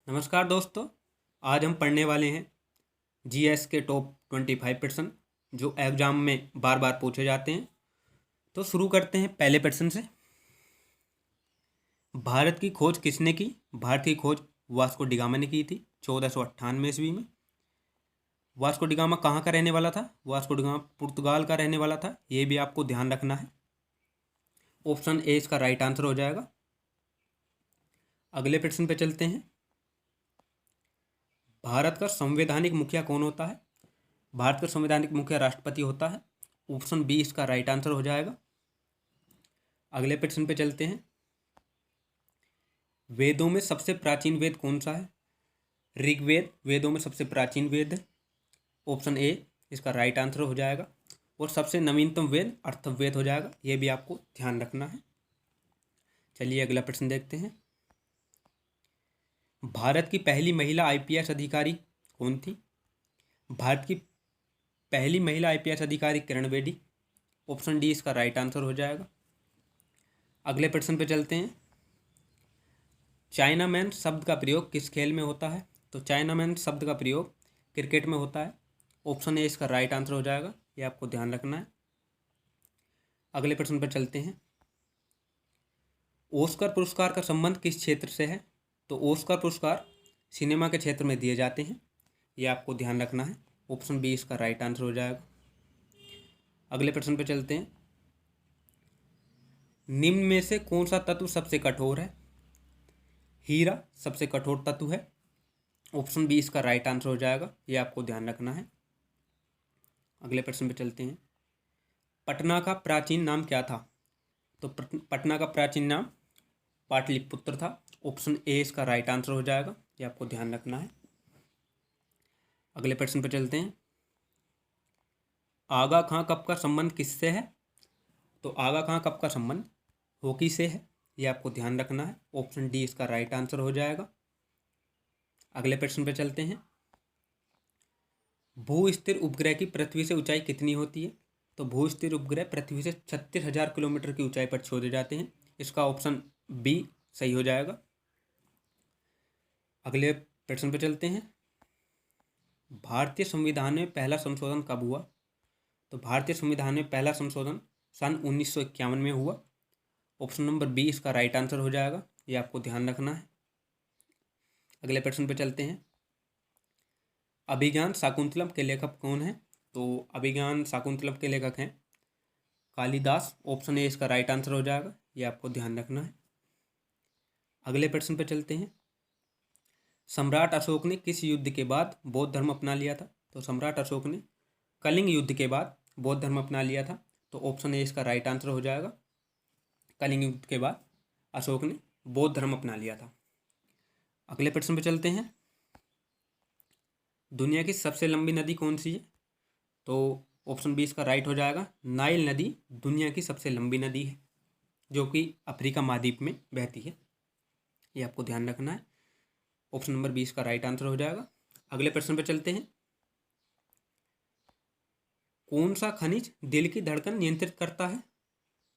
नमस्कार दोस्तों। आज हम पढ़ने वाले हैं जीएस के टॉप 25% जो एग्ज़ाम में बार बार पूछे जाते हैं। तो शुरू करते हैं पहले प्रश्न से। भारत की खोज किसने की? भारत की खोज वास्को डिगामा ने की थी 1498 ईस्वी में। वास्को डिगामा कहाँ का रहने वाला था? वास्को डिगामा पुर्तगाल का रहने वाला था। ये भी आपको ध्यान रखना है। ऑप्शन ए इसका राइट आंसर हो जाएगा। अगले प्रश्न पे चलते हैं। भारत का संवैधानिक मुखिया कौन होता है? भारत का संवैधानिक मुखिया राष्ट्रपति होता है। ऑप्शन बी इसका राइट आंसर हो जाएगा। अगले प्रश्न पे चलते हैं। वेदों में सबसे प्राचीन वेद कौन सा है? ऋग्वेद वेदों में सबसे प्राचीन वेद है। ऑप्शन ए इसका राइट आंसर हो जाएगा। और सबसे नवीनतम वेद अथर्ववेद हो जाएगा। यह भी आपको ध्यान रखना है। चलिए अगला प्रश्न देखते हैं। भारत की पहली महिला आईपीएस अधिकारी कौन थी? भारत की पहली महिला आईपीएस अधिकारी किरण बेदी। ऑप्शन डी इसका राइट आंसर हो जाएगा। अगले प्रश्न पे चलते हैं। चाइना मैन शब्द का प्रयोग किस खेल में होता है? तो चाइना मैन शब्द का प्रयोग क्रिकेट में होता है। ऑप्शन ए इसका राइट आंसर हो जाएगा। ये आपको ध्यान रखना है। अगले प्रश्न पर चलते हैं। ऑस्कर पुरस्कार का संबंध किस क्षेत्र से है? तो ऑस्कर पुरस्कार सिनेमा के क्षेत्र में दिए जाते हैं। ये आपको ध्यान रखना है। ऑप्शन बी इसका राइट आंसर हो जाएगा। अगले प्रश्न पर चलते हैं। निम्न में से कौन सा तत्व सबसे कठोर है? हीरा सबसे कठोर तत्व है। ऑप्शन बी इसका राइट आंसर हो जाएगा। ये आपको ध्यान रखना है। अगले प्रश्न पे चलते हैं। पटना का प्राचीन नाम क्या था? तो पटना का प्राचीन नाम पाटलिपुत्र था। ऑप्शन ए इसका राइट आंसर हो जाएगा। ये आपको ध्यान रखना है। अगले प्रश्न पे चलते हैं। आगा खां कप का संबंध किससे है? तो आगा खां कप का संबंध हॉकी से है। ये आपको ध्यान रखना है। ऑप्शन डी इसका राइट आंसर हो जाएगा। अगले प्रश्न पे चलते हैं। भू स्थिर उपग्रह की पृथ्वी से ऊंचाई कितनी होती है? तो भू स्थिर उपग्रह पृथ्वी से 36,000 किलोमीटर की ऊंचाई पर छोड़े जाते हैं। इसका ऑप्शन बी सही हो जाएगा। अगले प्रश्न पे चलते हैं। भारतीय संविधान में पहला संशोधन कब हुआ? तो भारतीय संविधान में पहला संशोधन सन 1951 में हुआ। ऑप्शन नंबर बी इसका राइट आंसर हो जाएगा। ये आपको ध्यान रखना है। अगले प्रश्न पे चलते हैं। अभिज्ञान शाकुंतलम के लेखक कौन है? तो अभिज्ञान शाकुंतलम के लेखक हैं कालिदास। ऑप्शन ए इसका राइट आंसर हो जाएगा। ये आपको ध्यान रखना है। अगले प्रश्न पे चलते हैं। सम्राट अशोक ने किस युद्ध के बाद बौद्ध धर्म अपना लिया था? तो सम्राट अशोक ने कलिंग युद्ध के बाद बौद्ध धर्म अपना लिया था। तो ऑप्शन ए इसका राइट आंसर हो जाएगा। कलिंग युद्ध के बाद अशोक ने बौद्ध धर्म अपना लिया था। अगले प्रश्न पे चलते हैं। दुनिया की सबसे लंबी नदी कौन सी है? तो ऑप्शन बी इसका राइट हो जाएगा। नाइल नदी दुनिया की सबसे लंबी नदी है जो कि अफ्रीका महाद्वीप में बहती है। ये आपको ध्यान रखना है। ऑप्शन नंबर बी इसका राइट आंसर हो जाएगा। अगले प्रश्न पे चलते हैं। कौन सा खनिज दिल की धड़कन नियंत्रित करता है?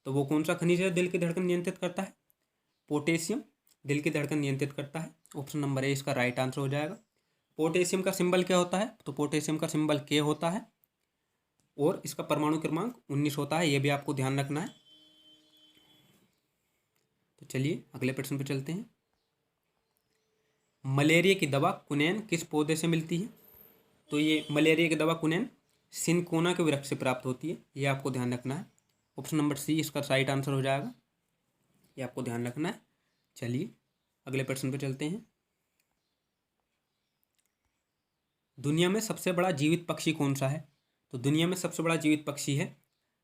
तो वो कौन सा खनिज है दिल की धड़कन नियंत्रित करता है? पोटेशियम दिल की धड़कन नियंत्रित करता है। ऑप्शन नंबर ए इसका राइट आंसर हो जाएगा। पोटेशियम का सिंबल क्या होता है? तो पोटेशियम का सिंबल के होता है और इसका परमाणु क्रमांक 19 होता है। यह भी आपको ध्यान रखना है। तो चलिए अगले प्रश्न पर चलते हैं। मलेरिया की दवा कुनैन किस पौधे से मिलती है? तो ये मलेरिया की दवा कुनैन सिनकोना के वृक्ष से प्राप्त होती है। ये आपको ध्यान रखना है। ऑप्शन नंबर सी इसका राइट आंसर हो जाएगा। ये आपको ध्यान रखना है। चलिए अगले प्रश्न पर चलते हैं। दुनिया में सबसे बड़ा जीवित पक्षी कौन सा है? तो दुनिया में सबसे बड़ा जीवित पक्षी है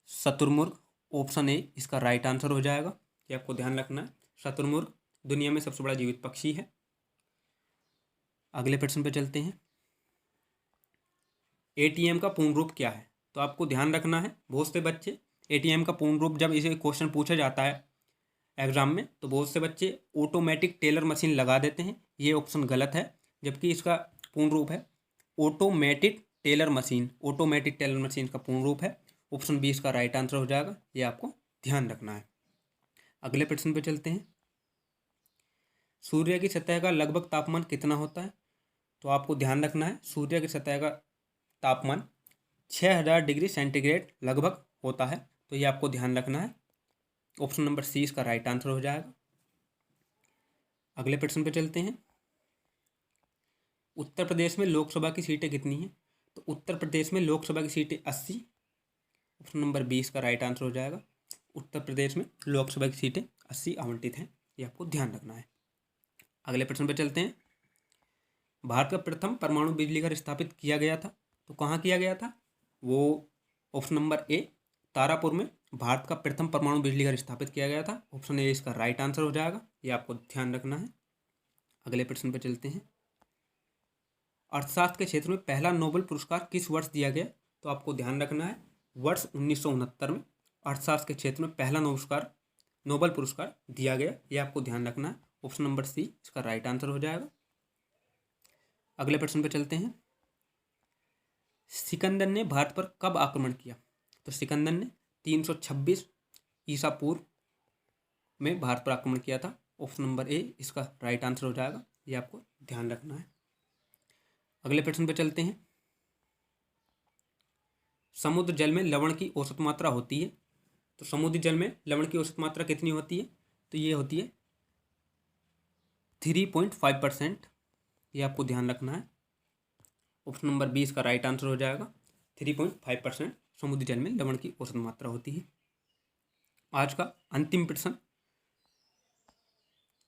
शुतुरमुर्ग। ऑप्शन ए इसका राइट आंसर हो जाएगा। ये आपको ध्यान रखना है। शुतुरमुर्ग दुनिया में सबसे बड़ा जीवित पक्षी है। अगले प्रश्न पर चलते हैं। एटीएम का पूर्ण रूप क्या है? तो आपको ध्यान रखना है। बहुत से बच्चे एटीएम का पूर्ण रूप जब इसे क्वेश्चन पूछा जाता है एग्जाम में तो बहुत से बच्चे ऑटोमेटिक टेलर मशीन लगा देते हैं। ये ऑप्शन गलत है। जबकि इसका पूर्ण रूप है automatic teller machine. Automatic teller machine का पूर्ण रूप है। ऑप्शन बी इसका राइट आंसर हो जाएगा। ये आपको ध्यान रखना है। अगले प्रश्न पर चलते हैं। सूर्य की सतह का लगभग तापमान कितना होता है? तो आपको ध्यान रखना है सूर्य की सतह का तापमान 6000 डिग्री सेंटीग्रेड लगभग होता है। तो ये आपको ध्यान रखना है। ऑप्शन नंबर सी इसका राइट आंसर हो जाएगा। अगले प्रश्न पे चलते हैं। उत्तर प्रदेश में लोकसभा की सीटें कितनी हैं? तो उत्तर प्रदेश में लोकसभा की सीटें 80। ऑप्शन नंबर बी इसका राइट आंसर हो जाएगा। उत्तर प्रदेश में लोकसभा की सीटें 80 आवंटित हैं, ये आपको ध्यान रखना है। अगले प्रश्न पर चलते हैं। भारत का प्रथम परमाणु बिजली घर स्थापित किया गया था, तो कहाँ किया गया था? वो ऑप्शन नंबर ए तारापुर में भारत का प्रथम परमाणु बिजली घर स्थापित किया गया था। ऑप्शन ए इसका राइट आंसर हो जाएगा, ये आपको ध्यान रखना है। अगले प्रश्न पर चलते हैं। अर्थशास्त्र के क्षेत्र में पहला नोबेल पुरस्कार किस वर्ष दिया गया? तो आपको ध्यान रखना है वर्ष 1969 में अर्थशास्त्र के क्षेत्र में पहला नोबेल पुरस्कार दिया गया, ये आपको ध्यान रखना है। ऑप्शन नंबर सी इसका राइट आंसर हो जाएगा। अगले प्रश्न पर चलते हैं। सिकंदर ने भारत पर कब आक्रमण किया? तो सिकंदर ने 326 ईसा पूर्व में भारत पर आक्रमण किया था। ऑप्शन नंबर ए इसका राइट आंसर हो जाएगा, ये आपको ध्यान रखना है। अगले प्रश्न पर चलते हैं। समुद्र जल में लवण की औसत मात्रा होती है, तो समुद्री जल में लवण की औसत मात्रा कितनी होती है? तो ये होती है 3.5%, ये आपको ध्यान रखना है। ऑप्शन नंबर बी इसका राइट आंसर हो जाएगा। 3.5% समुद्री जल में लवण की औसत मात्रा होती है। आज का अंतिम प्रश्न,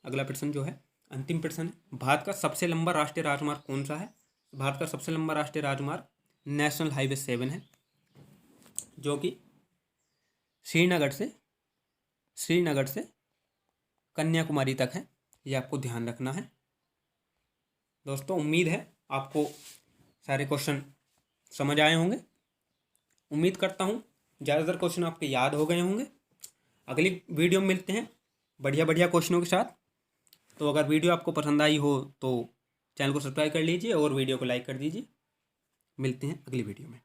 अगला प्रश्न जो है अंतिम प्रश्न है। भारत का सबसे लंबा राष्ट्रीय राजमार्ग कौन सा है? भारत का सबसे लंबा राष्ट्रीय राजमार्ग नेशनल हाईवे 7 है, जो कि श्रीनगर से कन्याकुमारी तक है, ये आपको ध्यान रखना है। दोस्तों उम्मीद है आपको सारे क्वेश्चन समझ आए होंगे। उम्मीद करता हूँ ज़्यादातर क्वेश्चन आपके याद हो गए होंगे। अगली वीडियो में मिलते हैं बढ़िया बढ़िया क्वेश्चनों के साथ। तो अगर वीडियो आपको पसंद आई हो तो चैनल को सब्सक्राइब कर लीजिए और वीडियो को लाइक कर दीजिए। मिलते हैं अगली वीडियो में।